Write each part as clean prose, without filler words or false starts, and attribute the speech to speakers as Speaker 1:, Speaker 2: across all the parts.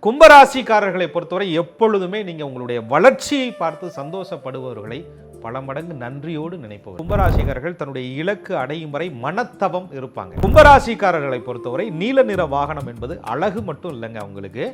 Speaker 1: கும்பராசிக்காரர்களை பொறுத்தவரை எப்பொழுதுமே நீங்க உங்களுடைய வளர்ச்சியை பார்த்து சந்தோஷப்படுபவர்களை பல மடங்கு நன்றியோடு நினைப்பவர். கும்பராசிக்காரர்கள் தன்னுடைய இலக்கு அடையும் வரை மனத்தவம் இருப்பாங்க. கும்பராசிக்காரர்களை பொறுத்தவரை நீல நிற வாகனம் என்பது அழகு மட்டும் இல்லைங்க, அவங்களுக்கு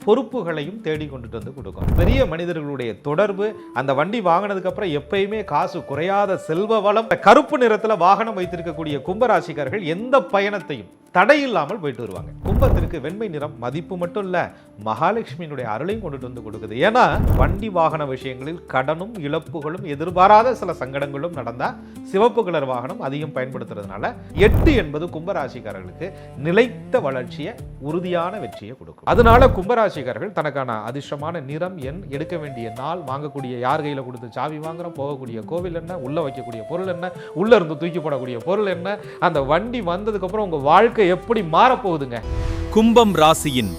Speaker 1: பொறுப்புகளையும் தேடி கொண்டுட்டு வந்து கொடுக்கும். பெரிய மனிதர்களுடைய தொடர்பு, அந்த வண்டி வாங்கினதுக்கு அப்புறம் எப்பயுமே காசு குறையாத செல்வ வளம். கருப்பு நிறத்தில் வாகனம் வைத்திருக்கக்கூடிய கும்பராசிக்காரர்கள் எந்த பயணத்தையும் தடையில்லாமல் போயிட்டு வருவாங்க. கும்பத்திற்கு வெண்மை நிறம் மதிப்பு மட்டும் இல்ல, மகாலட்சுமியினுடைய அருளையும் கொண்டுட்டு வந்து கொடுக்குது. ஏன்னா வண்டி வாகன விஷயங்களில் கடனும் இழப்புகளும் எதிர்பாராத சில சங்கடங்களும் நடந்தா சிவப்பு கலர் வாகனம் அதிகம் பயன்படுத்துறதுனால 8 என்பது கும்பராசிக்காரர்களுக்கு நிலைத்த வளர்ச்சியை, உறுதியான வெற்றியை கொடுக்கும். அதனால கும்பராசிக்காரர்கள் தனக்கான அதிர்ஷ்டமான நிறம், எண், எடுக்க வேண்டிய நாள், வாங்கக்கூடிய யார் கையில கொடுத்து சாவி வாங்குறோம், போகக்கூடிய கோவில் என்ன, உள்ள வைக்கக்கூடிய பொருள் என்ன, உள்ள இருந்து தூக்கி போடக்கூடிய பொருள் என்ன, அந்த வண்டி வந்ததுக்கு அப்புறம் உங்க வாழ்க்கை எப்படி மாறப்போகுதுங்க.
Speaker 2: கும்பம் ராசியின்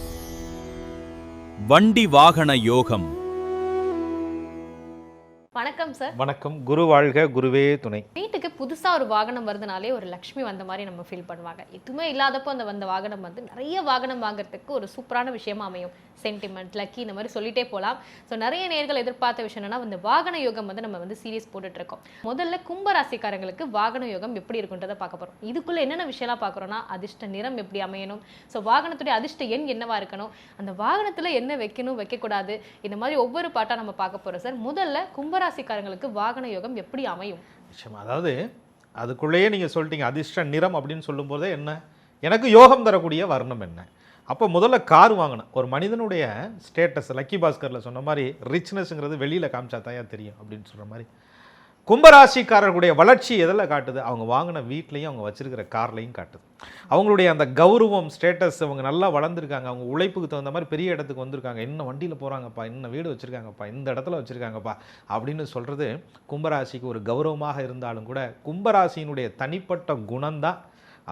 Speaker 2: வண்டி வாகன யோகம்.
Speaker 3: வணக்கம் சார்.
Speaker 1: வணக்கம். குரு வாழ்க, குருவே துணை.
Speaker 3: வீட்டுக்கு புதுசா ஒரு வாகனம் வருதுனாலே ஒரு லக்ஷ்மி வந்த மாதிரி நம்ம ஃபீல் பண்ணுவாங்க. எதுவுமே இல்லாதப்போ அந்த வந்த வாகனம் வந்து நிறைய வாகனம் வாங்குறதுக்கு ஒரு சூப்பரான விஷயமா அமையும். சென்டிமெண்ட், லக்கி, இந்த மாதிரி சொல்லிட்டே போகலாம். ஸோ நிறைய நேர்கள் எதிர்பார்த்த விஷயம் என்னன்னா, இந்த வாகன யோகம் வந்து நம்ம வந்து சீரியஸ் போட்டுட்டு இருக்கோம். முதல்ல கும்பராசிக்காரங்களுக்கு வாகன யோகம் எப்படி இருக்குன்றதை பார்க்க போறோம். இதுக்குள்ள என்னென்ன விஷயம்லாம் பார்க்குறோம்னா, அதிர்ஷ்ட நிறம் எப்படி அமையணும், ஸோ வாகனத்துடைய அதிர்ஷ்ட எண் என்னவா இருக்கணும், அந்த வாகனத்துல என்ன வைக்கணும் வைக்கக்கூடாது, இந்த மாதிரி ஒவ்வொரு பாட்டா நம்ம பார்க்க போறோம் சார். முதல்ல கும்பராசிக்காரங்களுக்கு வாகன யோகம் எப்படி அமையும்?
Speaker 1: அதாவது அதுக்குள்ளேயே நீங்க சொல்லிட்டீங்க அதிர்ஷ்ட நிறம் அப்படின்னு சொல்லும் போதே என்ன, எனக்கு யோகம் தரக்கூடிய வர்ணம் என்ன. அப்போ முதல்ல கார் வாங்கினேன். ஒரு மனிதனுடைய ஸ்டேட்டஸ் லக்கி பாஸ்கரில் சொன்ன மாதிரி ரிச்னஸ்ங்கிறது வெளியில் காமிச்சா தான் தெரியும் அப்படின்னு சொல்கிற மாதிரி கும்பராசிக்காரர்களுடைய வளர்ச்சி எதில் காட்டுது, அவங்க வாங்கின வீட்லேயும் அவங்க வச்சிருக்கிற கார்லையும் காட்டுது. அவங்களுடைய அந்த கௌரவம், ஸ்டேட்டஸ், அவங்க நல்லா வளர்ந்துருக்காங்க, அவங்க உழைப்புக்கு தகுந்த மாதிரி பெரிய இடத்துக்கு வந்திருக்காங்க, இன்னும் வண்டியில் போகிறாங்கப்பா, இன்னும் வீடு வச்சுருக்காங்கப்பா, இந்த இடத்துல வச்சுருக்காங்கப்பா அப்படின்னு சொல்கிறது கும்பராசிக்கு ஒரு கௌரவமாக இருந்தாலும் கூட கும்பராசியினுடைய தனிப்பட்ட குணம்தான்,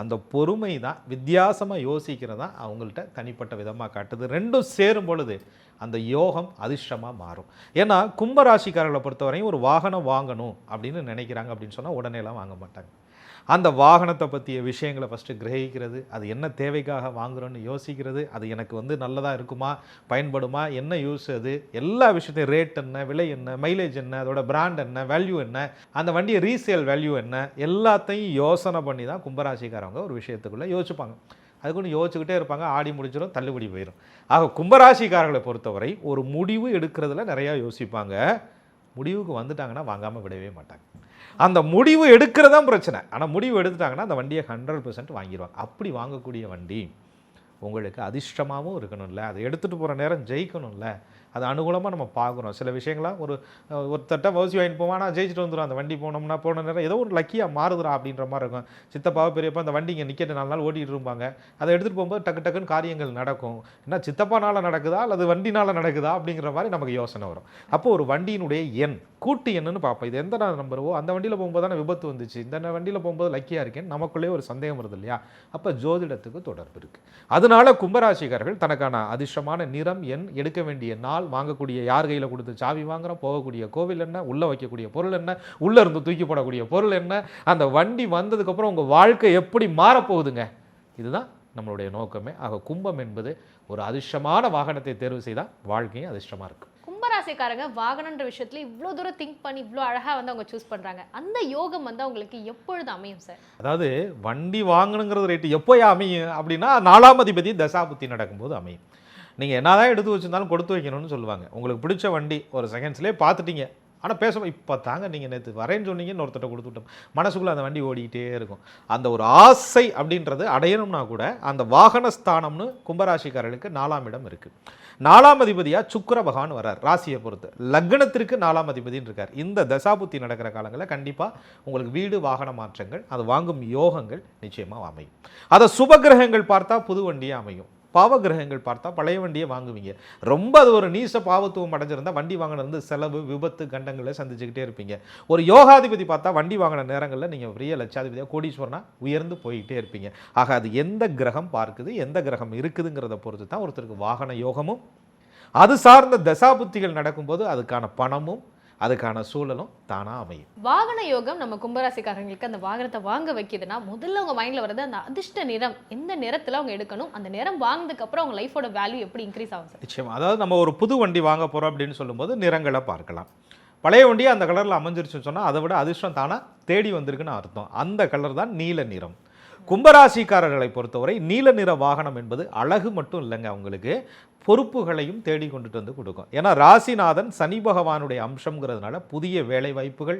Speaker 1: அந்த பொறுமை தான், வித்தியாசமாக யோசிக்கிறதா அவங்கள்ட்ட தனிப்பட்ட விதமாக காட்டுது. ரெண்டும் சேரும் பொழுது அந்த யோகம் அதிர்ஷ்டமாக மாறும். ஏன்னா கும்பராசிக்காரர்களை பொறுத்தவரையும் ஒரு வாகனம் வாங்கணும் அப்படின்னு நினைக்கிறாங்க அப்படின்னு சொன்னால் உடனேலாம் வாங்க மாட்டாங்க. அந்த வாகனத்தை பற்றிய விஷயங்களை ஃபஸ்ட்டு கிரகிக்கிறது, அது என்ன தேவைக்காக வாங்குகிறோன்னு யோசிக்கிறது, அது எனக்கு வந்து நல்லதாக இருக்குமா, பயன்படுமா, என்ன யூஸ், அது எல்லா விஷயத்தையும், ரேட் என்ன, விலை என்ன, மைலேஜ் என்ன, அதோட பிராண்ட் என்ன, வேல்யூ என்ன, அந்த வண்டியை ரீசேல் வேல்யூ என்ன, எல்லாத்தையும் யோசனை பண்ணி தான் கும்பராசிக்காரவங்க ஒரு விஷயத்துக்குள்ளே யோசிப்பாங்க. அதுக்கு யோசிச்சுக்கிட்டே இருப்பாங்க. ஆடி முடிச்சிடும், தள்ளுபடி போயிடும். ஆக கும்பராசிக்காரர்களை பொறுத்தவரை ஒரு முடிவு எடுக்கிறதுல நிறையா யோசிப்பாங்க. முடிவுக்கு வந்துட்டாங்கன்னா வாங்காமல் விடவே மாட்டாங்க. அந்த முடிவு எடுக்கிறதான் பிரச்சனை. ஆனால் முடிவு எடுத்துட்டாங்கன்னா அந்த வண்டியை 100% வாங்கிடுவாங்க. அப்படி வாங்கக்கூடிய வண்டி உங்களுக்கு அதிர்ஷ்டமாகவும் இருக்கணும்ல, அதை எடுத்துகிட்டு போகிற நேரம் ஜெயிக்கணும்ல, அது அனுகூலமாக நம்ம பார்க்குறோம். சில விஷயங்களாம் ஒருத்தட்ட வசி வாங்கிட்டு போவோம், ஆனால் ஜெயிச்சுட்டு வந்துடும். அந்த வண்டி போனோம்னா போன நேரம் ஏதோ ஒரு லக்கியாக மாறுதுரா அப்படின்ற மாதிரி இருக்கும். சித்தப்பாவை பெரியப்பா அந்த வண்டி இங்கே நிற்கிட்டு 4 நாள் ஓட்டிகிட்டு இருப்பாங்க. அதை எடுத்துகிட்டு போகும்போது டக்குன்னு காரியங்கள் நடக்கும். ஏன்னா சித்தப்பானால் நடக்குதா அல்லது வண்டினால் நடக்குதா அப்படிங்கிற மாதிரி நமக்கு யோசனை வரும். அப்போ ஒரு வண்டியினுடைய எண், கூட்டு எண்ணுன்னு பார்ப்போம். இது எந்த நம்பரோ அந்த வண்டியில் போகும்போது தானே விபத்து வந்துச்சு, இந்த வண்டியில் போகும்போது லக்கியாக இருக்கேன்னு நமக்குள்ளே ஒரு சந்தேகம் வருது இல்லையா. அப்போ ஜோதிடத்துக்கு தொடர்பு இருக்குது. அதனால கும்பராசிக்காரர்கள் தனக்கான அதிர்ஷ்டமான நிறம், எண், எடுக்க வேண்டிய நாள், வாங்கக்கூடிய யார் கையில் கொடுத்து சாவி வாங்குறோம், போகக்கூடிய கோவில் என்ன, உள்ள வைக்கக்கூடிய பொருள் என்ன, உள்ள இருந்து தூக்கி போடக்கூடிய பொருள் என்ன, அந்த வண்டி வந்ததுக்கப்புறம் உங்கள் வாழ்க்கை எப்படி மாறப்போகுதுங்க, இதுதான் நம்மளுடைய நோக்கமே. ஆக கும்பம் என்பது ஒரு அதிர்ஷ்டமான வாகனத்தை தேர்வு செய்தால் வாழ்க்கையும் அதிர்ஷ்டமாக இருக்கும்.
Speaker 3: கும்பராசிக்காரங்க வாகனன்ற விஷயத்துல இவ்வளோ தூரம் திங்க் பண்ணி இவ்வளோ அழகாக வந்து அவங்க சூஸ் பண்ணுறாங்க. அந்த யோகம் வந்து அவங்களுக்கு எப்பொழுது அமையும் சார்?
Speaker 1: அதாவது வண்டி வாங்கணுங்கிறது ரேட்டு எப்போ அமையும் அப்படின்னா 4ஆம் அதிபதி தசாபுத்தி நடக்கும்போது அமையும். நீங்கள் என்ன தான் எடுத்து வச்சுருந்தாலும் கொடுத்து வைக்கணும்னு சொல்லுவாங்க. உங்களுக்கு பிடிச்ச வண்டி ஒரு செகண்ட்ஸ்லேயே பார்த்துட்டீங்க, ஆனால் பேசுவோம் இப்போ தாங்க நீங்கள் நேற்று வரேன்னு சொன்னீங்கன்னு ஒருத்தட்ட கொடுத்துட்டோம், மனசுக்குள்ளே அந்த வண்டி ஓடிக்கிட்டே இருக்கும். அந்த ஒரு ஆசை அப்படின்றது அடையணும்னா கூட அந்த வாகனஸ்தானம்னு கும்பராசிக்காரர்களுக்கு 4ஆம் இடம் இருக்குது. 4ஆம் அதிபதியாக சுக்கிர பகவான் வர்றார் ராசியை பொறுத்து. லக்னத்திற்கு 4ஆம் அதிபதினு இருக்கார். இந்த தசாபுத்தி நடக்கிற காலங்களில் கண்டிப்பாக உங்களுக்கு வீடு வாகன மாற்றங்கள், அது வாங்கும் யோகங்கள் நிச்சயமாக அமையும். அதை சுபகிரகங்கள் பார்த்தா புது வண்டியாக அமையும், பாவகிரகங்கள் பார்த்தா பழைய வண்டியை வாங்குவீங்க. ரொம்ப அது ஒரு நீச பாவத்துவம் அடைஞ்சிருந்தால் வண்டி வாங்கினது செலவு, விபத்து, கண்டங்களை சந்திச்சுக்கிட்டே இருப்பீங்க. ஒரு யோகாதிபதி பார்த்தா வண்டி வாங்கின நேரங்களில் நீங்கள் பெரிய லட்சாதிபதியாக கோடீஸ்வரனா உயர்ந்து போய்கிட்டே இருப்பீங்க. ஆக அது எந்த கிரகம் பார்க்குது, எந்த கிரகம் இருக்குதுங்கிறத பொறுத்து தான் ஒருத்தருக்கு வாகன யோகமும், அது சார்ந்த தசாபுத்திகள் நடக்கும்போது அதுக்கான பணமும், அதுக்கான சூழலும் தானாக அமையும்.
Speaker 3: வாகன யோகம் நம்ம கும்பராசிக்காரங்களுக்கு அந்த வாகனத்தை வாங்க வைக்குதுன்னா முதல்ல உங்க மைண்ட்ல வர்றது அந்த அதிர்ஷ்ட நிறம், எந்த நிறத்துல அவங்க எடுக்கணும், அந்த நிறம் வாங்கினதுக்கு அப்புறம் அவங்க லைஃபோட வேல்யூ எப்படி இன்க்ரீஸ் ஆகும் சார்?
Speaker 1: நிச்சயமா. அதாவது நம்ம ஒரு புது வண்டி வாங்க போகிறோம் அப்படின்னு சொல்லும்போது நிறங்களை பார்க்கலாம். பழைய வண்டியை அந்த கலரில் அமைஞ்சிருச்சுன்னு சொன்னால் அதை விட அதிர்ஷ்டம் தானாக தேடி வந்திருக்குன்னு அர்த்தம். அந்த கலர் தான் நீல நிறம். கும்பராசிக்காரர்களை பொறுத்தவரை நீல நிற வாகனம் என்பது அழகு மட்டும் இல்லைங்க, அவங்களுக்கு பொறுப்புகளையும் தேடி கொண்டுட்டு வந்து கொடுக்கும். ஏன்னா ராசிநாதன் சனி பகவானுடைய அம்சங்கிறதுனால புதிய வேலை வாய்ப்புகள்,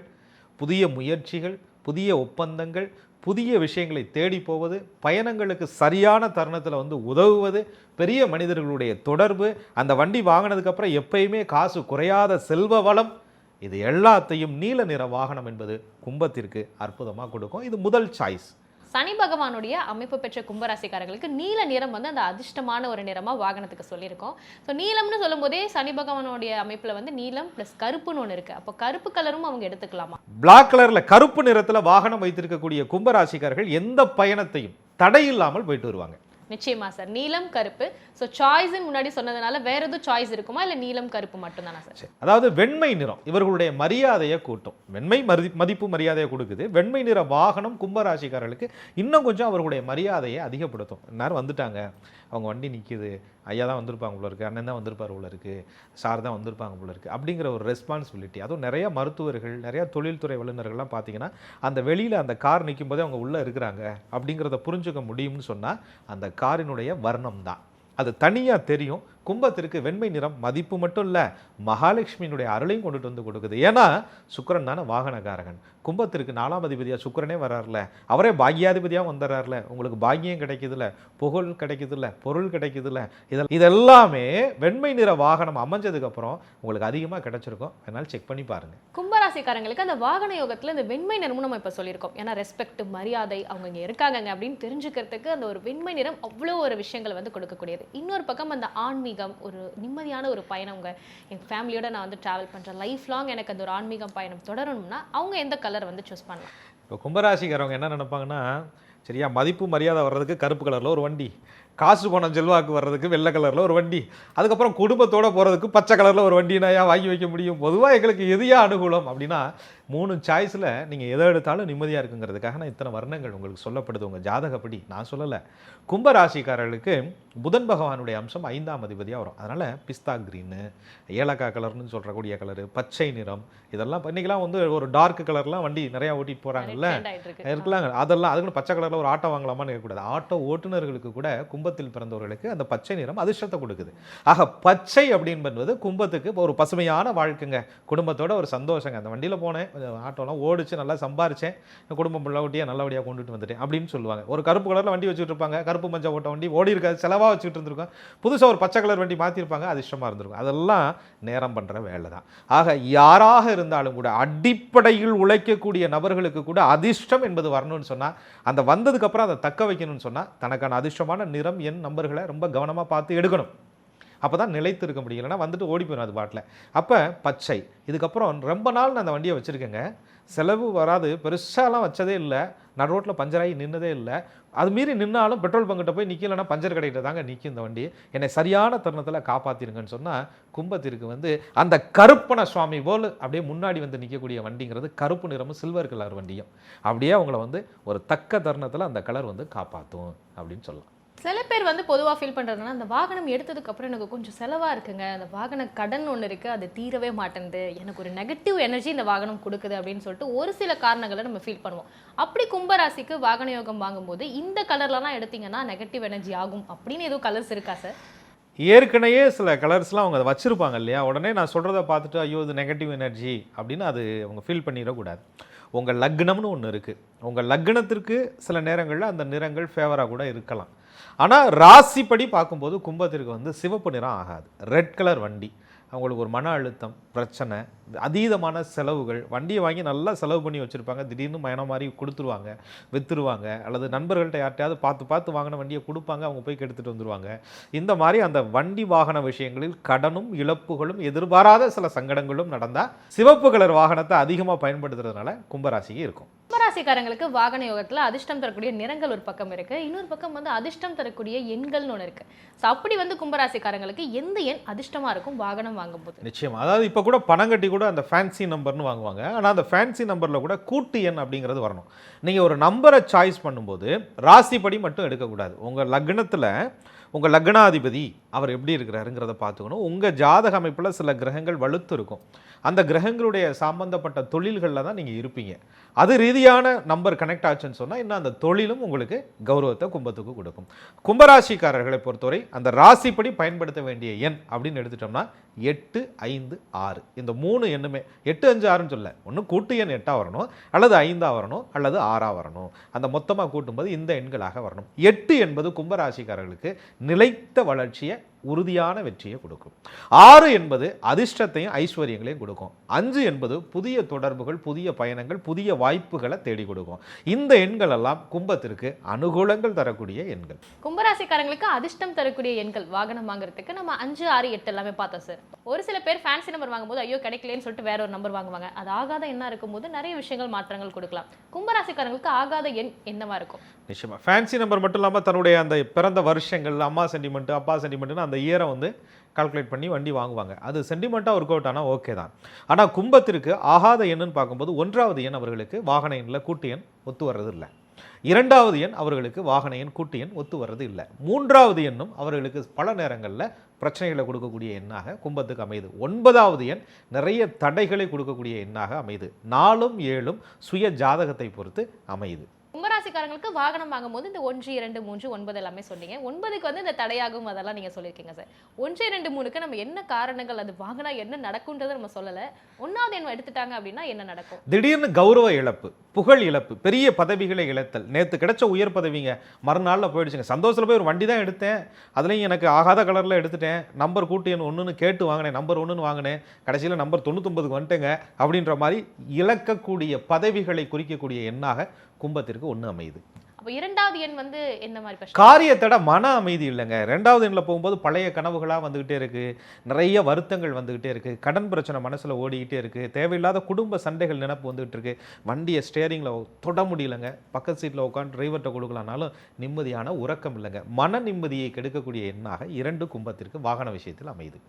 Speaker 1: புதிய முயற்சிகள், புதிய ஒப்பந்தங்கள், புதிய விஷயங்களை தேடி போவது, பயணங்களுக்கு சரியான தருணத்தில் வந்து உதவுவது, பெரிய மனிதர்களுடைய தொடர்பு, அந்த வண்டி வாங்கினதுக்கப்புறம் எப்பயுமே காசு குறையாத செல்வ வளம், இது எல்லாத்தையும் நீல நிற வாகனம் என்பது கும்பத்திற்கு அற்புதமாக கொடுக்கும். இது முதல் சாய்ஸ்.
Speaker 3: சனி பகவானுடைய அமைப்பு பெற்ற கும்பராசிக்காரர்களுக்கு நீல நிறம் வந்து அந்த அதிர்ஷ்டமான ஒரு நிறமா வாகனத்துக்கு சொல்லியிருக்கோம். ஸோ நீலம்னு சொல்லும் போதே சனி பகவானுடைய அமைப்புல வந்து நீலம் பிளஸ் கருப்புன்னு ஒன்று இருக்கு. அப்போ கருப்பு கலரும் அவங்க எடுத்துக்கலாமா?
Speaker 1: பிளாக் கலர்ல கருப்பு நிறத்துல வாகனம் வைத்திருக்கக்கூடிய கும்பராசிக்காரர்கள் எந்த பயணத்தையும் தடையில்லாமல் போயிட்டு வருவாங்க.
Speaker 3: நிச்சயமா சார். நீலம் கருப்பு. ஸோ சாய்ஸ் முன்னாடி சொன்னதுனால வேற எதுவும் சாய்ஸ் இருக்குமா, இல்லை நீலம் கருப்பு மட்டும் தானா சார்?
Speaker 1: அதாவது வெண்மை நிறம் இவர்களுடைய மரியாதையை கூட்டும். வெண்மை மதிப்பு மரியாதையை கொடுக்குது. வெண்மை நிற வாகனம் கும்பராசிக்காரர்களுக்கு இன்னும் கொஞ்சம் அவர்களுடைய மரியாதையை அதிகப்படுத்தும். எல்லாரும் வந்துட்டாங்க, அவங்க வண்டி நிற்கிது, ஐயா தான் வந்திருப்பாங்க போல இருக்குது, அண்ணன் தான் வந்திருப்பார் போல இருக்குது, சார் தான் வந்திருப்பாங்க போல இருக்குது அப்படிங்கிற ஒரு ரெஸ்பான்சிபிலிட்டி. அதுவும் நிறைய மருத்துவர்கள், நிறைய தொழில்துறை வல்லுநர்கள்லாம் பார்த்தீங்கன்னா அந்த வெளியில் அந்த கார் நிற்கும் போதே அவங்க உள்ளே இருக்கிறாங்க அப்படிங்கிறத புரிஞ்சுக்க முடியும்னு சொன்னால் அந்த காரினுடைய வர்ணம் தான் அது தனியாக தெரியும். கும்பத்திற்கு வெண்மை நிறம் மதிப்பு மட்டும் இல்லை, மகாலட்சுமியினுடைய அருளையும் கொண்டுட்டு வந்து கொடுக்குது. ஏன்னா சுக்கிரன் தானே வாகனக்காரகன். கும்பத்திற்கு 4ஆம் அதிபதியாக சுக்கிரனே வர்றாருல, அவரே பாக்யாதிபதியாக வந்துடுறாருல, உங்களுக்கு பாக்கியம் கிடைக்குதுல்ல, புகழ் கிடைக்குதுல்ல, பொருள் கிடைக்குதுல்ல, இதெல்லாமே வெண்மை நிற வாகனம் அமைஞ்சதுக்கப்புறம் உங்களுக்கு அதிகமாக கிடைச்சிருக்கும். அதனால் செக் பண்ணி பாருங்கள்.
Speaker 3: கும்பராசிக்காரங்களுக்கு அந்த வாகன யோகத்தில் இந்த வெண்மை நிறமும் நம்ம இப்போ சொல்லியிருக்கோம். ஏன்னா ரெஸ்பெக்ட், மரியாதை, அவங்க இங்கே இருக்காங்க அப்படின்னு தெரிஞ்சுக்கிறதுக்கு அந்த ஒரு வெண்மை நிறம் அவ்வளோ ஒரு விஷயங்களை வந்து கொடுக்கக்கூடியது. இன்னொரு பக்கம் அந்த ஆன்மீகம், ஒரு நிம்மதியான ஒரு பயணம், என் ஃபேமிலியோட நான் வந்து ட்ராவல் பண்ணுறேன், லைஃப் லாங் எனக்கு அந்த ஒரு ஆன்மீகம் பயணம் தொடரணும்னா அவங்க எந்த கலர் வந்து சூஸ் பண்ணலாம்?
Speaker 1: இப்போ கும்பராசிக்காரவங்க என்ன நினைப்பாங்கன்னா, சரியா மதிப்பு மரியாதை வர்றதுக்கு கருப்பு கலரில் ஒரு வண்டி, காசு பணம் செல்வாக்கு வர்றதுக்கு வெள்ளை கலரில் ஒரு வண்டி, அதுக்கப்புறம் குடும்பத்தோடு போகிறதுக்கு பச்சை கலரில் ஒரு வண்டினா ஏன் வாங்கி வைக்க முடியும்? பொதுவாக எங்களுக்கு எதையா அனுகூலம் அப்படின்னா 3 சாய்ஸில் நீங்கள் எதை எடுத்தாலும் நிம்மதியாக இருக்குங்கிறதுக்காக நான் இத்தனை வர்ணங்கள் உங்களுக்கு சொல்லப்படுது உங்கள் ஜாதகப்படி, நான் சொல்லலை. கும்பராசிக்காரர்களுக்கு புதன் பகவானுடைய அம்சம் 5ஆம் அதிபதியாக வரும். அதனால் பிஸ்தா க்ரீனு, ஏலக்காய் கலர்னு சொல்கிறக்கூடிய கலரு, பச்சை நிறம், இதெல்லாம் இன்றைக்கெல்லாம் வந்து ஒரு டார்க் கலர்லாம் வண்டி நிறையா ஓட்டிட்டு போகிறாங்கல்ல, இருக்கலாங்க. அதெல்லாம் அதுக்குன்னு பச்சை கலரில் ஒரு ஆட்டோ வாங்கலாமான்னு இருக்கக்கூடாது. ஆட்டோ ஓட்டுநர்களுக்கு கூட கும்பத்தில் பிறந்தவர்களுக்கு அந்த பச்சை நிறம் அதிர்ஷ்டத்தை கொடுக்குது. ஆக பச்சை அப்படின்பது கும்பத்துக்கு ஒரு பசுமையான வாழ்க்கைங்க, குடும்பத்தோட ஒரு சந்தோஷங்க. அந்த வண்டியில் போனேன், ஆட்டோலாம் ஓடிச்சு, நல்லா சம்பாரிச்சேன், குடும்பம் பிள்ளை ஊட்டியாக நல்லபடியாக கொண்டுட்டு வந்துட்டேன் அப்படின்னு சொல்லுவாங்க. ஒரு கருப்பு கலரில் வண்டி வச்சுட்டு இருப்பாங்க, கருப்பு மஞ்சள் ஓட்ட வண்டி ஓடி இருக்காது, செலவாக வச்சுட்டு இருந்திருக்கோம். புதுசாக ஒரு பச்சை கலர் வண்டி மாற்றிருப்பாங்க, அதிர்ஷ்டமாக இருந்திருக்கும். அதெல்லாம் நேரம் பண்ணுற வேலை தான். ஆக யாராக இருந்தாலும் கூட அடிப்படையில் உழைக்கக்கூடிய நபர்களுக்கு கூட அதிர்ஷ்டம் என்பது வரணும்னு சொன்னால், அந்த வந்ததுக்கப்புறம் அதை தக்க வைக்கணும்னு சொன்னால் தனக்கான அதிர்ஷ்டமான நிறம், எண், நம்பர்களை ரொம்ப கவனமாக பார்த்து எடுக்கணும். அப்போ தான் நிலைத்து இருக்க முடியும். இல்லைனா வந்துட்டு ஓடி போயிடும் அது பாட்டில். அப்போ பச்சை. இதுக்கப்புறம் ரொம்ப நாள் நான் அந்த வண்டியை வச்சுருக்கேங்க, செலவு வராது, பெருசாலாம் வச்சதே இல்லை, நடு ரோட்டில் பஞ்சராகி நின்னதே இல்லை, அது மீறி நின்னாலும் பெட்ரோல் பங்கிட்ட போய் நிற்கலைன்னா பஞ்சர் கடைகிட்ட தாங்க நிற்கும் இந்த வண்டி, என்னை சரியான தருணத்தில் காப்பாற்றிருங்கன்னு சொன்னால் கும்பத்திற்கு வந்து அந்த கருப்பண சுவாமி போல் அப்படியே முன்னாடி வந்து நிற்கக்கூடிய வண்டிங்கிறது கருப்பு நிறமும் சில்வர் கலர் வண்டியும் அப்படியே அவங்கள வந்து ஒரு தக்க தருணத்தில் அந்த கலர் வந்து காப்பாற்றும் அப்படின்னு சொல்லலாம்.
Speaker 3: சில பேர் வந்து பொதுவாக ஃபீல் பண்ணுறதுனா, அந்த வாகனம் எடுத்ததுக்கப்புறம் எனக்கு கொஞ்சம் செலவாக இருக்குங்க, அந்த வாகன கடன் ஒன்று இருக்குது, அது தீரவே மாட்டேங்குது, எனக்கு ஒரு நெகட்டிவ் எனர்ஜி இந்த வாகனம் கொடுக்குது அப்படின்னு சொல்லிட்டு ஒரு சில காரணங்களை நம்ம ஃபீல் பண்ணுவோம். அப்படி கும்பராசிக்கு வாகன யோகம் வாங்கும்போது இந்த கலர்லாம் எடுத்தீங்கன்னா நெகட்டிவ் எனர்ஜி ஆகும் அப்படின்னு எதுவும் கலர்ஸ் இருக்கா சார்?
Speaker 1: ஏற்கனவே சில கலர்ஸ்லாம் அவங்க அதை வச்சுருப்பாங்க இல்லையா, உடனே நான் சொல்கிறத பார்த்துட்டு ஐயோ இது நெகட்டிவ் எனர்ஜி அப்படின்னு அது அவங்க ஃபீல் பண்ணிடக்கூடாது. உங்கள் லக்னம்னு ஒன்று இருக்குது, உங்கள் லக்னத்திற்கு சில நேரங்களில் அந்த நிறங்கள் ஃபேவராக கூட இருக்கலாம். ஆனால் ராசிப்படி பார்க்கும்போது கும்பத்திற்கு வந்து சிவப்பு நிறம் ஆகாது. ரெட் கலர் வண்டி அவங்களுக்கு ஒரு மன அழுத்தம், பிரச்சனை, அதீதமான செலவுகள், வண்டியை வாங்கி நல்லா செலவு பண்ணி வச்சுருப்பாங்க, திடீர்னு மயணம் மாதிரி கொடுத்துருவாங்க, விற்றுருவாங்க, அல்லது நண்பர்கள்ட்ட யார்ட்டையாவது பார்த்து வாங்கின வண்டியை கொடுப்பாங்க, அவங்க போய் கெடுத்துட்டு வந்துடுவாங்க. இந்த மாதிரி அந்த வண்டி வாகன விஷயங்களில் கடனும் இழப்புகளும் எதிர்பாராத சில சங்கடங்களும் நடந்தால் சிவப்பு கலர் வாகனத்தை அதிகமாக பயன்படுத்துறதுனால கும்பராசிக்கு இருக்கும்.
Speaker 3: கும்பராசிக்காரங்களுக்கு வாகன யோகத்துல அதிர்ஷ்டம் தரக்கூடிய நிறங்கள் ஒரு பக்கம் இருக்கு, இன்னொரு பக்கம் வந்து அதிர்ஷ்டம் தரக்கூடிய எண்கள்னு ஒன்று இருக்கு. ஸோ அப்படி வந்து கும்பராசிக்காரங்களுக்கு எந்த எண் அதிர்ஷ்டமா இருக்கும் வாகனம் வாங்கும்போது?
Speaker 1: நிச்சயமா. அதாவது இப்போ கூட பணம் கட்டி கூட அந்த ஃபேன்சி நம்பர்னு வாங்குவாங்க. ஆனால் அந்த ஃபேன்சி நம்பரில் கூட கூட்டு எண் அப்படிங்கிறது வரணும். நீங்கள் ஒரு நம்பரை சாய்ஸ் பண்ணும்போது ராசிப்படி மட்டும் எடுக்கக்கூடாது. உங்கள் லக்னத்தில் உங்கள் லக்னாதிபதி அவர் எப்படி இருக்கிறாருங்கிறத பார்த்துக்கணும். உங்கள் ஜாதக அமைப்பில் சில கிரகங்கள் வலுத்து இருக்கும். அந்த கிரகங்களுடைய சம்பந்தப்பட்ட தொழில்களில் தான் நீங்கள் இருப்பீங்க. அது ரீதியான நம்பர் கனெக்ட் ஆச்சுன்னு சொன்னால் இன்னும் அந்த தொழிலும் உங்களுக்கு கௌரவத்தை கும்பத்துக்கு கொடுக்கும். கும்பராசிக்காரர்களை பொறுத்தவரை அந்த ராசிப்படி பயன்படுத்த வேண்டிய எண் அப்படின்னு எடுத்துட்டோம்னா 8, 5, 6 இந்த 3 எண்ணுமே 8, 5, 6ன்னு சொல்ல, ஒன்று கூட்டு எண் 8ஆக வரணும், அல்லது 5ஆக வரணும், அல்லது 6ஆக வரணும். அந்த மொத்தமாக கூட்டும்போது இந்த எண்களாக வரணும். 8 என்பது கும்பராசிக்காரர்களுக்கு நிலைத்த வளர்ச்சியை, உறுதியான வெற்றியை கொடுக்கும். 6 என்பது அதிர்ஷ்டத்தையும் ஐஸ்வர்யங்களையும் கொடுக்கும். 5 என்பது புதிய தொடர்புகள், புதிய பயணங்கள், புதிய வாய்ப்புகளை தேடி கொடுக்கும். இந்த எண்கள் எல்லாம் கும்பத்திற்கு அனுகூலங்கள் தரக்கூடிய எண்கள்.
Speaker 3: கும்பராசிக்காரங்களுக்கு அதிர்ஷ்டம் தரக்கூடிய எண்கள் வாகனம் வாங்குறதுக்கு நம்ம 5, 6, 8 எல்லாமே பார்த்தோம் சார். ஒரு சில பேர் ஃபேன்சி நம்பர் வாங்கும்போது ஐயோ கிடைக்கலன்னு சொல்லிட்டு வேற ஒரு நம்பர் வாங்குவாங்க. அது ஆகாத எண்ணா இருக்கும்போது நிறைய விஷயங்கள் மாற்றங்கள் கொடுக்கலாம். கும்பராசிக்காரங்களுக்கு ஆகாத எண் என்னவா இருக்கும்?
Speaker 1: நிச்சயமா ஃபேன்சி நம்பர் மட்டும் இல்லாமல் தன்னுடைய அந்த பிறந்த வருஷங்கள், அம்மா சென்டிமெண்ட், அப்பா சென்டிமெண்ட்னு அந்த இயரை வந்து கால்குலேட் பண்ணி வண்டி வாங்குவாங்க. அது சென்டிமெண்ட்டாக ஒர்க் அவுட் ஆனால் ஓகே தான். ஆனால் கும்பத்திற்கு ஆகாத எண்ணுன்னு பார்க்கும்போது 1வது எண் அவர்களுக்கு வாகன எண்ணில் கூட்டு எண் ஒத்து வர்றது இல்லை. 2வது எண் அவர்களுக்கு வாகன எண் கூட்டு எண் ஒத்து வர்றது இல்லை. 3வது எண்ணும் அவர்களுக்கு பல நேரங்களில் பிரச்சனைகளை கொடுக்கக்கூடிய எண்ணாக கும்பத்துக்கு அமையுது. 9வது எண் நிறைய தடைகளை கொடுக்கக்கூடிய எண்ணாக அமையுது. 4ம் 7ம் சுய ஜாதகத்தை பொறுத்து அமையுது.
Speaker 3: கும்பராசிக்காரங்களுக்கு வாகனம் வாங்கும்போது இந்த 1, 2, 3, 9 எல்லாமே சொன்னீங்க. 9க்கு வந்து இந்த தடையாகும் அதெல்லாம் நீங்க சொல்லியிருக்கீங்க சார். 1, 2, 3க்கு நம்ம என்ன காரணங்கள், அது வாங்கினா என்ன நடக்கும்ன்றதை நம்ம சொல்லல. 1வது எண் எடுத்துட்டாங்க அப்படின்னா என்ன நடக்கும்?
Speaker 1: திடீர்னு கௌரவ இழப்பு, புகழ் இழப்பு, பெரிய பதவிகளை இழத்தல். நேற்று கிடைச்ச உயர் பதவிங்க மறுநாளில் போயிடுச்சுங்க. சந்தோஷத்தில் போய் ஒரு வண்டி தான் எடுத்தேன், அதுலேயும் எனக்கு ஆகாத கலரில் எடுத்துட்டேன், நம்பர் கூட்டு எண் 1ன்னு கேட்டு வாங்கினேன், நம்பர் 1ன்னு வாங்கினேன், கடைசியில் நம்பர் 99க்கு வந்துட்டேங்க அப்படின்ற மாதிரி இழக்கக்கூடிய பதவிகளை குறிக்கக்கூடிய எண்ணாக கும்பத்திற்கு 1 அமையுது.
Speaker 3: அப்போ 2வது எண் வந்து என்ன மாதிரி கஷ்டம்?
Speaker 1: காரியத்தோட மன அமைதி இல்லைங்க. 2வது எண்ணில் போகும்போது பழைய கனவுகளாக வந்துக்கிட்டே இருக்குது, நிறைய வருத்தங்கள் வந்துக்கிட்டே இருக்குது, கடன் பிரச்சனை மனசில் ஓடிக்கிட்டே இருக்குது, தேவையில்லாத குடும்ப சண்டைகள் நினப்பு வந்துகிட்டு இருக்குது, வண்டியை ஸ்டேரிங்கில் தொட முடியலைங்க, பக்கத்து சீட்டில் உட்காந்து டிரைவர்கிட்ட கொடுக்கலானாலும் நிம்மதியான உறக்கம் இல்லைங்க. மன நிம்மதியை கெடுக்கக்கூடிய எண்ணாக 2 கும்பத்திற்கு வாகன விஷயத்தில் அமையுது.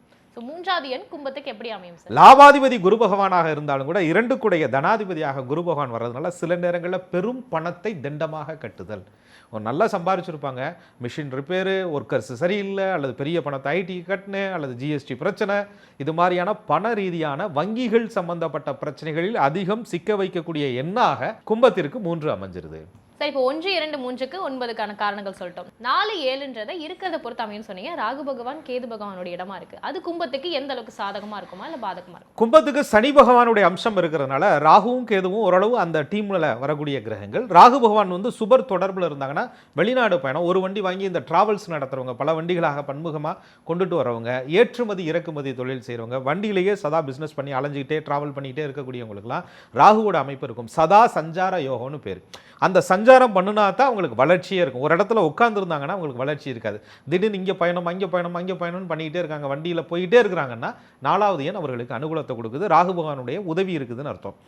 Speaker 3: 3வது எண் கும்பத்துக்கு எப்படி அமையும் சார்?
Speaker 1: லாபாதிபதி குரு பகவானாக இருந்தாலும் கூட 2க்குடைய தனாதிபதியாக குரு பகவான் வர்றதுனால சில நேரங்களில் பெரும் பணத்தை தண்டமாக கட்டுதல். ஒரு நல்லா சம்பாரிச்சிருப்பாங்க, மிஷின் ரிப்பேரு, ஒர்க்கர்ஸ் சரியில்லை, அல்லது பெரிய பணத்தை ஐடி கட்டினேன், அல்லது ஜிஎஸ்டி பிரச்சனை, இது மாதிரியான பண ரீதியான வங்கிகள் சம்பந்தப்பட்ட பிரச்சனைகளில் அதிகம் சிக்க வைக்கக்கூடிய எண்ணாக கும்பத்திற்கு 3 அமைஞ்சிருது.
Speaker 3: சரி, இப்போ 1, 2, 3க்கு 9க்கான காரணங்கள் சொல்லிட்டோம். 4, 7ன்றதை இருக்கிறத பொறுத்து அமையும் சொன்னீங்க. ராகு பகவான் கேது பகவானுடைய இடமா இருக்கு. அது கும்பத்துக்கு எந்த அளவுக்கு சாதகமா இருக்குமா இல்லை பாதகமா இருக்கும்?
Speaker 1: கும்பத்துக்கு சனி பகவானுடைய அம்சம் இருக்கிறதுனால ராகுவும் கேதுவும் ஓரளவு அந்த டீம்ல வரக்கூடிய கிரகங்கள். ராகு பகவான் வந்து சுபர் தொடர்பில் இருந்தாங்கன்னா வெளிநாடு பயணம், ஒரு வண்டி வாங்கி இந்த டிராவல்ஸ் நடத்துறவங்க, பல வண்டிகளாக பன்முகமாக கொண்டுட்டு வரவங்க, ஏற்றுமதி இறக்குமதி தொழில் செய்கிறவங்க, வண்டியிலேயே சதா பிஸ்னஸ் பண்ணி அலைஞ்சிக்கிட்டே டிராவல் பண்ணிக்கிட்டே இருக்கக்கூடியவங்களுக்குலாம் ராகுவோட அமைப்பு இருக்கும். சதா சஞ்சார யோகம்னு பேர். அந்த சஞ்சாரம் பண்ணுனா தான் அவங்களுக்கு வளர்ச்சியே இருக்கும். ஒரு இடத்துல உட்காந்துருந்தாங்கன்னா அவங்களுக்கு வளர்ச்சி இருக்காது. திடீர்னு இங்கே பயணம், அங்கே பயணம், அங்கே பயணம்னு பண்ணிக்கிட்டே இருக்காங்க, வண்டியில் போயிட்டே இருக்கிறாங்கன்னா 4வது எண் அவர்களுக்கு அனுகூலத்தை கொடுக்குது, ராகு பகவானுடைய உதவி இருக்குதுன்னு அர்த்தம்.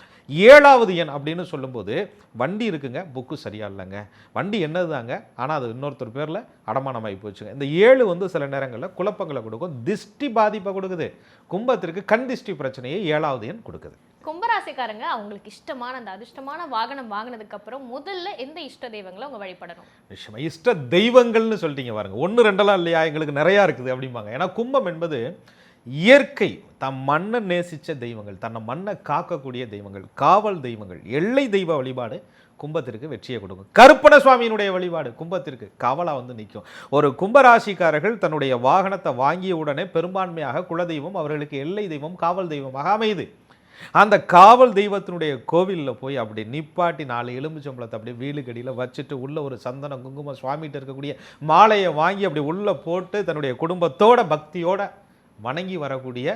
Speaker 1: 7வது எண் அப்படின்னு சொல்லும்போது வண்டி இருக்குங்க, புக்கு சரியா இல்லைங்க, வண்டி என்னது தாங்க, ஆனால் அது இன்னொருத்தர் பேரில் அடமானமாகி போச்சுங்க. இந்த 7 வந்து சில நேரங்களில் குழப்பங்களை கொடுக்கும், திஷ்டி பாதிப்பை கொடுக்குது. கும்பத்திற்கு கண் திஷ்டி பிரச்சனையை 7வது எண் கொடுக்குது.
Speaker 3: கும்பராசிக்காரங்க அவங்களுக்கு இஷ்டமான அந்த அதிர்ஷ்டமான வாகனம் வாங்கினதுக்கு அப்புறம் முதல்ல எந்த இஷ்ட தெய்வங்களை அவங்க வழிபடணும்?
Speaker 1: நிச்சயமா இஷ்ட தெய்வங்கள்னு சொல்லிட்டீங்க பாருங்க, 1, 2 இல்லையா, எங்களுக்கு நிறையா இருக்குது அப்படிம்பாங்க. ஏன்னா கும்பம் என்பது இயற்கை, தம் மண்ணை நேசித்த தெய்வங்கள், தன்னை மண்ணை காக்கக்கூடிய தெய்வங்கள், காவல் தெய்வங்கள், எல்லை தெய்வ வழிபாடு கும்பத்திற்கு வெற்றியை கொடுக்கும். கருப்பண சுவாமியினுடைய வழிபாடு கும்பத்திற்கு காவலா வந்து நிற்கும். ஒரு கும்பராசிக்காரர்கள் தன்னுடைய வாகனத்தை வாங்கிய உடனே பெரும்பான்மையாக குலதெய்வம் அவர்களுக்கு எல்லை தெய்வம், காவல் தெய்வமாக அமையுது. அந்த காவல் தெய்வத்தினுடைய கோவிலில் போய் அப்படி நிப்பாட்டி 4 எலும்புச்சம்பளத்தை அப்படியே வீலுக்கடியில் வச்சுட்டு உள்ள ஒரு சந்தன குங்கும சுவாமிகிட்ட இருக்கக்கூடிய மாலையை வாங்கி அப்படி உள்ளே போட்டு தன்னுடைய குடும்பத்தோட பக்தியோட வணங்கி வரக்கூடிய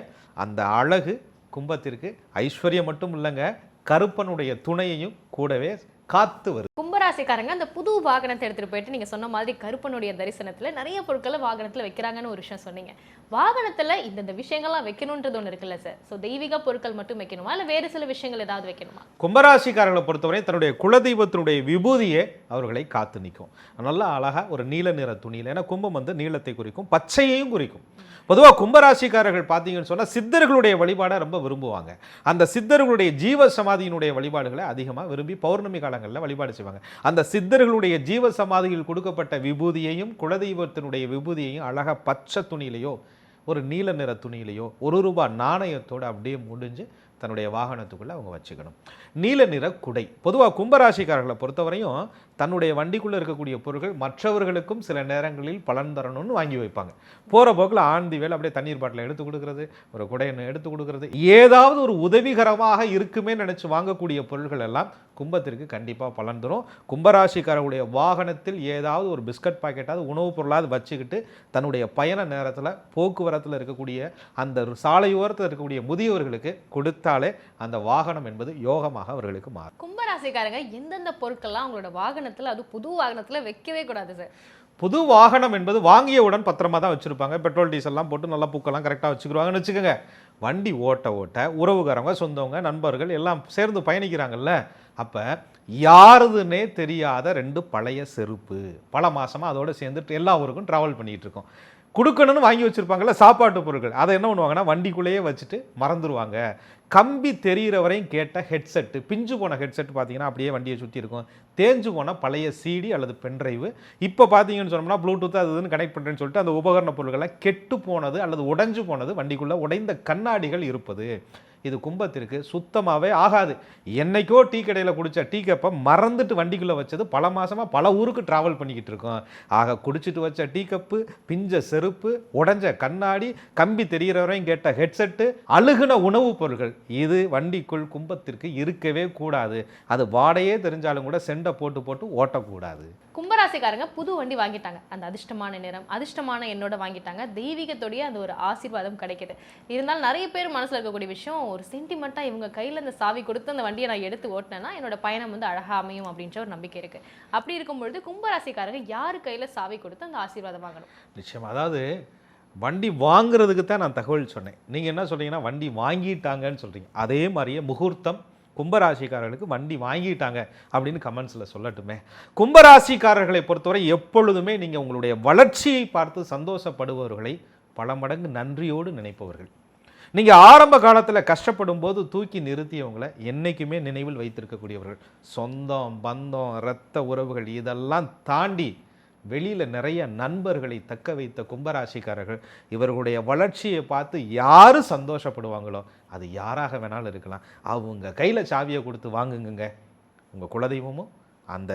Speaker 1: அந்த அழகு கும்பத்திற்கு ஐஸ்வர்யம் மட்டும் இல்லைங்க, கருப்பனுடைய துணையையும் கூடவே காத்து வருது.
Speaker 3: கும்பராசிக்காரங்க அந்த புது வாகனத்தை எடுத்துட்டு போயிட்டு நீங்க சொன்ன மாதிரி கருப்பனுடைய தரிசனத்துல நிறைய பொருட்களை வாகனத்துல வைக்கிறாங்கன்னு ஒரு விஷயம் சொன்னீங்க. வாகனத்துல இந்த விஷயங்கள்லாம் வைக்கணும்ன்றது ஒண்ணு இருக்குல்ல சார். சோ தெய்வீக பொருட்கள் மட்டும் வைக்கணுமா இல்ல வேறு சில விஷயங்கள் ஏதாவது வைக்கணுமா?
Speaker 1: கும்பராசிக்காரர்களை பொறுத்தவரை தன்னுடைய குலதெய்வத்தினுடைய விபூதியே அவர்களை காத்து நிற்கும். நல்லா அழகா ஒரு நீல நிற துணியில், ஏன்னா கும்பம் வந்து நீளத்தை குறிக்கும், பச்சையையும் குறிக்கும். பொதுவாக கும்பராசிக்காரர்கள் பார்த்தீங்கன்னு சொன்னால் சித்தர்களுடைய வழிபாடை ரொம்ப விரும்புவாங்க. அந்த சித்தர்களுடைய ஜீவ சமாதியினுடைய வழிபாடுகளை அதிகமாக விரும்பி பௌர்ணமி காலங்களில் வழிபாடு செய்வாங்க. அந்த சித்தர்களுடைய ஜீவ சமாதியில் கொடுக்கப்பட்ட விபூதியையும் குலதெய்வத்தினுடைய விபூதியையும் அழகாக பச்சை துணியிலையோ ஒரு நீல நிற துணியிலையோ ₹1 நாணயத்தோடு அப்படியே முடிஞ்சு தன்னுடைய வாகனத்துக்குள்ளே அவங்க வச்சுக்கணும். நீல நிற குடை. பொதுவாக கும்பராசிக்காரர்களை பொறுத்தவரையும் தன்னுடைய வண்டிக்குள்ளே இருக்கக்கூடிய பொருட்கள் மற்றவர்களுக்கும் சில நேரங்களில் பலன் தரணும்னு வாங்கி வைப்பாங்க. போகிற போக்கில் ஆண்டி வேலை அப்படியே தண்ணீர் பாட்டில் எடுத்து கொடுக்குறது, ஒரு குடையை எடுத்து கொடுக்குறது, ஏதாவது ஒரு உதவிகரமாக இருக்குமே நினச்சி வாங்கக்கூடிய பொருட்கள் எல்லாம் கும்பத்திற்கு கண்டிப்பாக பலன் தரும். கும்பராசிக்காரருடைய வாகனத்தில் ஏதாவது ஒரு பிஸ்கட் பாக்கெட்டாவது உணவுப் பொருளாவது வச்சுக்கிட்டு தன்னுடைய பயண நேரத்தில் போக்குவரத்தில் இருக்கக்கூடிய அந்த சாலையோரத்தில் இருக்கக்கூடிய முதியவர்களுக்கு கொடுத்தாலே அந்த வாகனம் என்பது யோகமாக அவர்களுக்கு மாறும்.
Speaker 3: கும்பராசிக்காரங்க எந்தெந்த பொருட்கள்லாம் அவங்களோட வாகனத்துல, அது புது வாகனத்துல வைக்கவே கூடாது சார்?
Speaker 1: புது வாகனம் என்பது வாங்கியவுடன் பத்திரமா தான் வச்சுருப்பாங்க. பெட்ரோல் டீசல்லாம் போட்டு நல்லா பூக்கெல்லாம் கரெக்டாக வச்சுக்கிடுவாங்கன்னு வச்சுக்கோங்க. வண்டி ஓட்ட சொந்தவங்க சொந்தவங்க நண்பர்கள் எல்லாம் சேர்ந்து பயணிக்கிறாங்கல்ல, அப்போ யாருதுன்னே தெரியாத 2 பழைய செருப்பு பல மாதமாக அதோடு சேர்ந்துட்டு எல்லா ஊருக்கும் ட்ராவல் பண்ணிகிட்டு இருக்கோம். கொடுக்கணும்னு வாங்கி வச்சுருப்பாங்கல்ல சாப்பாட்டு பொருட்கள், அதை என்ன பண்ணுவாங்கன்னா வண்டிக்குள்ளேயே வச்சுட்டு மறந்துடுவாங்க. கம்பி தெரிகிற வரையும் கேட்ட ஹெட்செட்டு, பிஞ்சு போன ஹெட்செட் பார்த்தீங்கன்னா அப்படியே வண்டியை சுற்றி இருக்கும். தேஞ்சு போன பழைய சிடி அல்லது பென்ட்ரைவு, இப்போ பார்த்தீங்கன்னு சொன்னோம்னா ப்ளூடூத் அது இதுன்னு கனெக்ட் பண்ணுறேன்னு சொல்லிட்டு அந்த உபகரண பொருட்கள்லாம் கெட்டு போனது அல்லது உடைஞ்சு போனது, வண்டிக்குள்ளே உடைந்த கண்ணாடிகள் இருப்பது, இது கும்பத்திற்கு சுத்தமாகவே ஆகாது. என்னைக்கோ டீ கடையில் குடித்த டீ கப்பை மறந்துட்டு வண்டிக்குள்ளே வச்சது பல மாதமாக பல ஊருக்கு ட்ராவல் பண்ணிக்கிட்டு இருக்கோம். ஆக குடிச்சிட்டு வச்ச டீ கப்பு, பிஞ்ச செருப்பு, உடஞ்ச கண்ணாடி, கம்பி தெரிகிற வரையும் கேட்ட ஹெட்செட்டு, அழுகுன உணவுப் பொருட்கள், இது வண்டிக்குள் கும்பத்திற்கு இருக்கவே கூடாது. அது வாடையே தெரிஞ்சாலும் கூட செண்டை போட்டு ஓட்டக்கூடாது.
Speaker 3: கும்பராசிக்காரங்க புது வண்டி வாங்கிட்டாங்க, அந்த அதிர்ஷ்டமான நிறம் அதிர்ஷ்டமான எண்ணோட வாங்கிட்டாங்க, தெய்வீகத்தோடைய அந்த ஒரு ஆசீர்வாதம் கிடைக்குது. இருந்தாலும் நிறைய பேர் மனசுல இருக்கக்கூடிய விஷயம், ஒரு சென்டிமெண்ட்டாக இவங்க கையில் அந்த சாவி கொடுத்து அந்த வண்டியை நான் எடுத்து ஓட்டினேன்னா என்னோட பயணம் வந்து அழகாக அமையும் அப்படின்ற ஒரு நம்பிக்கை இருக்குது. அப்படி இருக்கும்பொழுது கும்பராசிக்காரங்க யார் கையில் சாவி கொடுத்து அந்த ஆசீர்வாதம் வாங்கணும்?
Speaker 1: நிச்சயம். அதாவது வண்டி வாங்குறதுக்கு தான் நான் தகவல் சொன்னேன். நீங்கள் என்ன சொல்கிறீங்கன்னா வண்டி வாங்கிட்டாங்கன்னு சொல்கிறீங்க. அதே மாதிரியே முகூர்த்தம் கும்பராசிக்காரர்களுக்கு வண்டி வாங்கிட்டாங்க அப்படின்னு கமெண்ட்ஸில் சொல்லட்டுமே. கும்பராசிக்காரர்களை பொறுத்தவரை எப்பொழுதுமே நீங்கள் உங்களுடைய வளர்ச்சியை பார்த்து சந்தோஷப்படுபவர்களை பல மடங்கு நன்றியோடு நினைப்பவர்கள். நீங்கள் ஆரம்ப காலத்தில் கஷ்டப்படும் போது தூக்கி நிறுத்தியவங்களை என்றைக்குமே நினைவில் வைத்திருக்கக்கூடியவர்கள். சொந்தம், பந்தம், இரத்த உறவுகள் இதெல்லாம் தாண்டி வெளியில் நிறைய நண்பர்களை தக்க வைத்த கும்பராசிக்காரர்கள் இவர்களுடைய வளர்ச்சியை பார்த்து யார் சந்தோஷப்படுவாங்களோ அது யாராக வேணாலும் இருக்கலாம், அவங்க கையில் சாவியை கொடுத்து வாங்குங்க. உங்கள் குலதெய்வமும் அந்த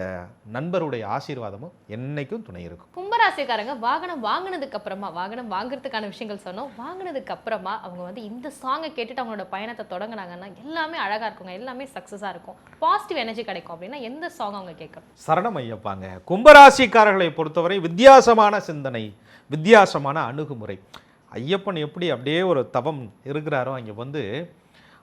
Speaker 1: நண்பருடைய ஆசீர்வாதமும் என்னைக்கும் துணை இருக்கும்.
Speaker 3: கும்பராசிக்காரங்க வாகனம் வாங்கினதுக்கு அப்புறமா, வாகனம் வாங்குறதுக்கான விஷயங்கள் சொன்னோம், வாங்கினதுக்கு அப்புறமா அவங்க வந்து இந்த சாங்கை கேட்டுட்டு அவங்களோட பயணத்தை தொடங்கினாங்கன்னா எல்லாமே அழகா இருக்குங்க, எல்லாமே சக்சஸா இருக்கும், பாசிட்டிவ் எனர்ஜி கிடைக்கும். அப்படின்னா எந்த சாங் அவங்க கேட்கணும்?
Speaker 1: சரணம் ஐயப்பாங்க. கும்பராசிக்காரர்களை பொறுத்தவரை வித்தியாசமான சிந்தனை, வித்தியாசமான அணுகுமுறை. ஐயப்பன் எப்படி அப்படியே ஒரு தவம் இருக்கிறாரோ அங்கே வந்து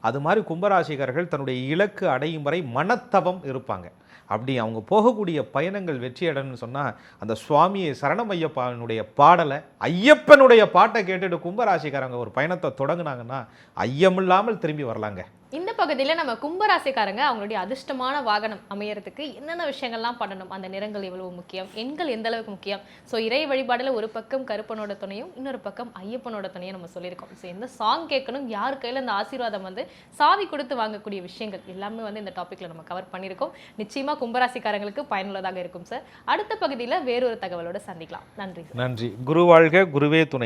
Speaker 1: அது மாதிரி கும்பராசிக்காரர்கள் தன்னுடைய இலக்கு அடையும் வரை மனத்தவம் இருப்பாங்க. அப்படி அவங்க போகக்கூடிய பயணங்கள் வெற்றி அடைன்னு சொன்னால் அந்த சுவாமியை சரணம் ஐயப்பனுடைய பாடலை, ஐயப்பனுடைய பாட்டை கேட்டுட்டு கும்பராசிக்காரங்க ஒரு பயணத்தை தொடங்கினாங்கன்னா ஐயமில்லாமல் திரும்பி வரலாங்க.
Speaker 3: இந்த பகுதியில் நம்ம கும்பராசிக்காரங்க அவங்களுடைய அதிர்ஷ்டமான வாகனம் அமையறதுக்கு என்னென்ன விஷயங்கள்லாம் பண்ணணும், அந்த நிறங்கள் எவ்வளவு முக்கியம், எண்கள் எந்த அளவுக்கு முக்கியம், ஸோ இறை வழிபாடில் ஒரு பக்கம் கருப்பனோட துணையும் இன்னொரு பக்கம் ஐயப்பனோட துணையும் நம்ம சொல்லியிருக்கோம். ஸோ எந்த சாங் கேட்கணும், யார் கையில் அந்த ஆசீர்வாதம் வந்து சாவி கொடுத்து வாங்கக்கூடிய விஷயங்கள் எல்லாமே வந்து இந்த டாப்பிக்கில் நம்ம கவர் பண்ணியிருக்கோம். நிச்சயமாக கும்பராசிக்காரங்களுக்கு பயனுள்ளதாக இருக்கும் சார். அடுத்த பகுதியில் வேறொரு தகவலோடு சந்திக்கலாம். நன்றி.
Speaker 1: நன்றி. குரு வாழ்க, குருவே துணை.